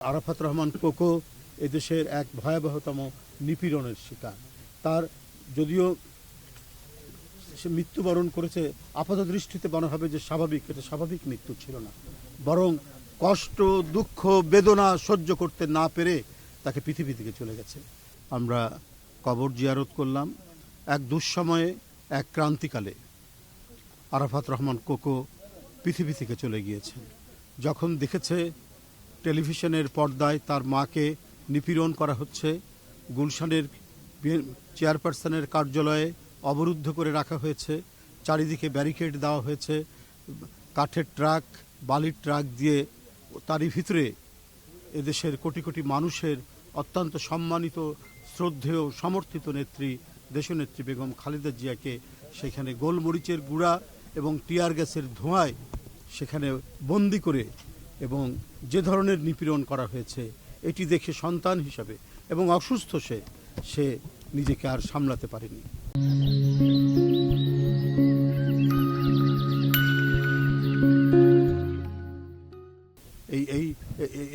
Arafat Rahman cocoa এদেশের এক ভয়াবহতম নিপীড়নের শিকার। তার যদিও সে মৃত্যুবরণ করেছে, আপাত দৃষ্টিতে মনে হবে যে স্বাভাবিক, এটা স্বাভাবিক মৃত্যু ছিল না, বরং কষ্ট, দুঃখ, বেদনা সহ্য করতে না পেরে তাকে পৃথিবী থেকে চলে গেছে। আমরা কবর জিয়ারত করলাম। এক দুঃসময়ে, এক ক্রান্তিকালে আরাফাত রহমান কোকো পৃথিবী থেকে চলে গিয়েছেন। যখন দেখেছে টেলিভিশনের পর্দায় তার মাকে নিপীড়ন করা হচ্ছে, গুলশানের চেয়ারপারসনের কার্যালয়ে অবরুদ্ধ করে রাখা হয়েছে, চারিদিকে ব্যারিকেড দেওয়া হয়েছে, কাঠের ট্রাক, বালির ট্রাক দিয়ে, তারই ভিতরে এদেশের কোটি কোটি মানুষের অত্যন্ত সম্মানিত, শ্রদ্ধেয়, সমর্থিত নেত্রী, দেশনেত্রী বেগম খালেদা জিয়াকে সেখানে গোলমরিচের গুঁড়া এবং টিয়ার গ্যাসের ধোঁয়ায় সেখানে বন্দি করে এবং যে ধরনের নিপীড়ন করা হয়েছে, এটি দেখে সন্তান হিসাবে এবং অসুস্থ সে নিজেকে আর সামলাতে পারেনি।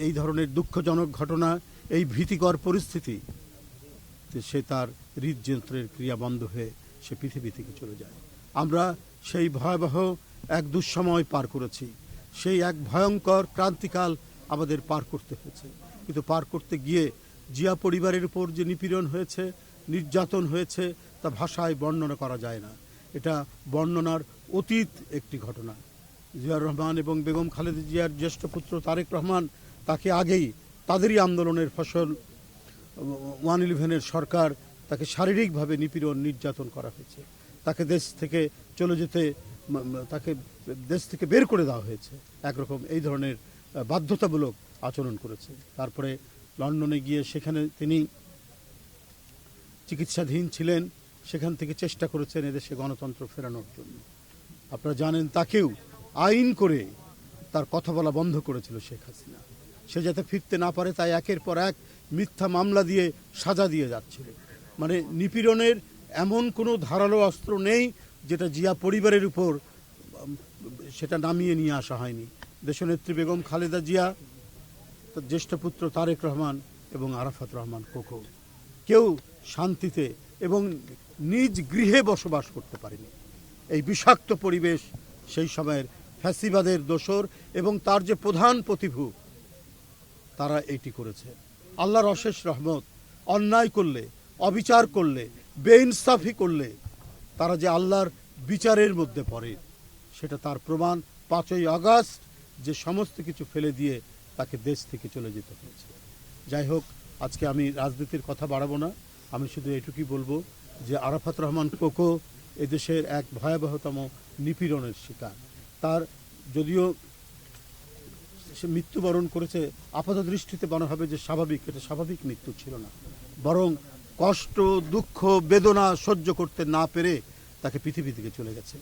এই ধরনের দুঃখজনক ঘটনা, এই ভীতিকর পরিস্থিতি, সে তার হৃদযন্ত্রের ক্রিয়া বন্ধ হয়ে সে পৃথিবী থেকে চলে যায়। আমরা সেই ভয়াবহ এক দুঃসময় পার করেছি, সেই এক ভয়ঙ্কর ক্রান্তিকাল আমাদের পার করতে হয়েছে। কিন্তু পার করতে গিয়ে জিয়া পরিবারের উপর যে নিপীড়ন হয়েছে, নির্যাতন হয়েছে, তা ভাষায় বর্ণনা করা যায় না। এটা বর্ণনার অতীত একটি ঘটনা। জিয়াউর রহমান এবং বেগম খালেদা জিয়ার জ্যেষ্ঠ পুত্র তারেক রহমান, তাকে আগেই তাদেরই আন্দোলনের ফসল 111-এর সরকার, তাকে শারীরিকভাবে নিপীড়ন, নির্যাতন করা হয়েছে। তাকে দেশ থেকে চলে যেতে, তাকে দেশ থেকে বের করে দেওয়া হয়েছে, একরকম এই ধরনের বাধ্যতামূলক আচরণ করেছে। তারপরে লন্ডনে গিয়ে সেখানে তিনি চিকিৎসাধীন ছিলেন, সেখান থেকে চেষ্টা করেছেন এদেশে গণতন্ত্র ফেরানোর জন্য। আপনারা জানেন, তাকেও আইন করে তার কথা বলা বন্ধ করেছিল শেখ হাসিনা। সে যাতে ফিরতে না পারে তাই একের পর এক মিথ্যা মামলা দিয়ে সাজা দিয়ে যাচ্ছিল। মানে নিপীড়নের এমন কোনো ধারালো অস্ত্র নেই যেটা জিয়া পরিবারের উপর সেটা নামিয়ে নিয়ে আসা হয়নি। দেশনেত্রী বেগম খালেদা জিয়া, তার জ্যেষ্ঠ পুত্র তারেক রহমান এবং আরাফাত রহমান কোকো কেউ শান্তিতে এবং নিজ গৃহে বসবাস করতে পারেনি। এই বিষাক্ত পরিবেশ সেই সময়ের ফ্যাসিবাদের দোসর এবং তার যে প্রধান প্রতিভূ, তারা এইটি করেছে। আল্লাহর অশেষ রহমত, অন্যায় করলে, অবিচার করলে, বেইনসাফি করলে তারা যে আল্লাহর বিচারের মধ্যে পড়ে, সেটা তার প্রমাণ 5ই আগস্ট যে সমস্ত কিছু ফেলে দিয়ে তাকে দেশ থেকে চলে যেতে হয়েছে। যাই হোক, আজকে আমি রাজনীতির কথা বাড়াবো না, আমি শুধু এটুকুই বলবো যে আরাফাত রহমান কোকো এদেশের এক ভয়াবহতম নিপীড়নের শিকার। তার যদিও সে মৃত্যুবরণ করেছে, আপাত দৃষ্টিতে মনে হবে যে স্বাভাবিক, এটা স্বাভাবিক মৃত্যু ছিল না, বরং কষ্ট, দুঃখ, বেদনা সহ্য করতে না পেরে তাকে পৃথিবী থেকে চলে গেছে।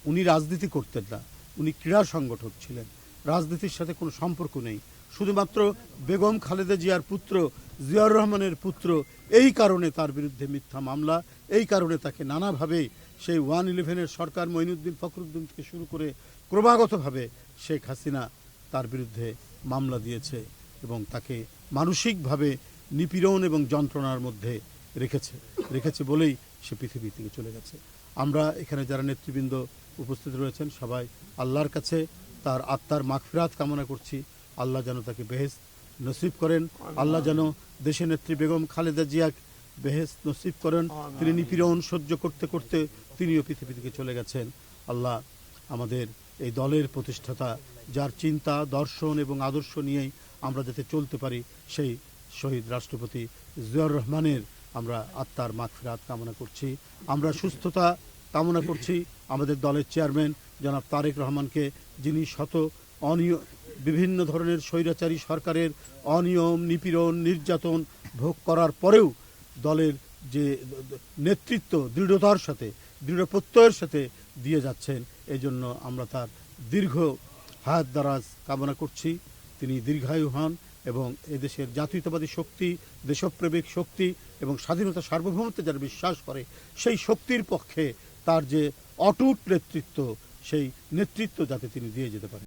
উনি রাজনীতি করতেন না, উনি ক্রীড়া সংগঠক ছিলেন। রাজনীতির সাথে কোনো সম্পর্ক নেই। শুধুমাত্র বেগম খালেদা জিয়ার পুত্র, জিয়াউর রহমানের পুত্র, এই কারণে তার বিরুদ্ধে মিথ্যা মামলা, এই কারণে তাকে নানাভাবে সেই 111-এর সরকার, মঈনুদ্দিন ফখরুদ্দিন থেকে শুরু করে ক্রমাগতভাবে শেখ হাসিনা তার বিরুদ্ধে মামলা দিয়েছে এবং তাকে মানসিকভাবে নিপীড়ন এবং যন্ত্রণার মধ্যে রেখেছে বলেই সে পৃথিবী থেকে চলে গেছে। আমরা এখানে যারা নেতৃবৃন্দ উপস্থিত রয়েছেন সবাই আল্লাহর কাছে তার আত্মার মাগফিরাত কামনা করছি। আল্লাহ যেন তাকে বেহেশত নসিব করেন, আল্লাহ যেন দেশনেত্রী বেগম খালেদা জিয়া বেহেশত নসিব করেন। তিনি নিপীড়ন সহ্য করতে করতে তিনিও পৃথিবী থেকে চলে গেছেন। আল্লাহ আমাদের এই দলের প্রতিষ্ঠাতা, যার চিন্তা, দর্শন এবং আদর্শ নিয়েই আমরা যাতে চলতে পারি, সেই শহীদ রাষ্ট্রপতি জিয়াউর রহমানের আমরা আত্মার মাগফিরাত কামনা করছি। আমরা সুস্থতা কামনা করছি আমাদের দলের চেয়ারম্যান জনাব তারেক রহমানকে, যিনি বিভিন্ন ধরনের স্বৈরাচারী সরকারের অনিয়ম, নিপীড়ন, নির্যাতন ভোগ করার পরেও দলের যে নেতৃত্ব দৃঢ়তার সাথে, দৃঢ় প্রত্যয়ের সাথে দিয়ে যাচ্ছেন, এই জন্য আমরা তার দীর্ঘ হায়াত দারাজ কামনা করছি। তিনি দীর্ঘায়ু হন এবং এদেশের জাতীয়তাবাদী শক্তি, দেশপ্রেমিক শক্তি এবং স্বাধীনতা সার্বভৌমত্বে যারা বিশ্বাস করে, সেই শক্তির পক্ষে তার যে অটুট নেতৃত্ব, সেই নেতৃত্ব যাতে তিনি দিয়ে যেতে পারেন।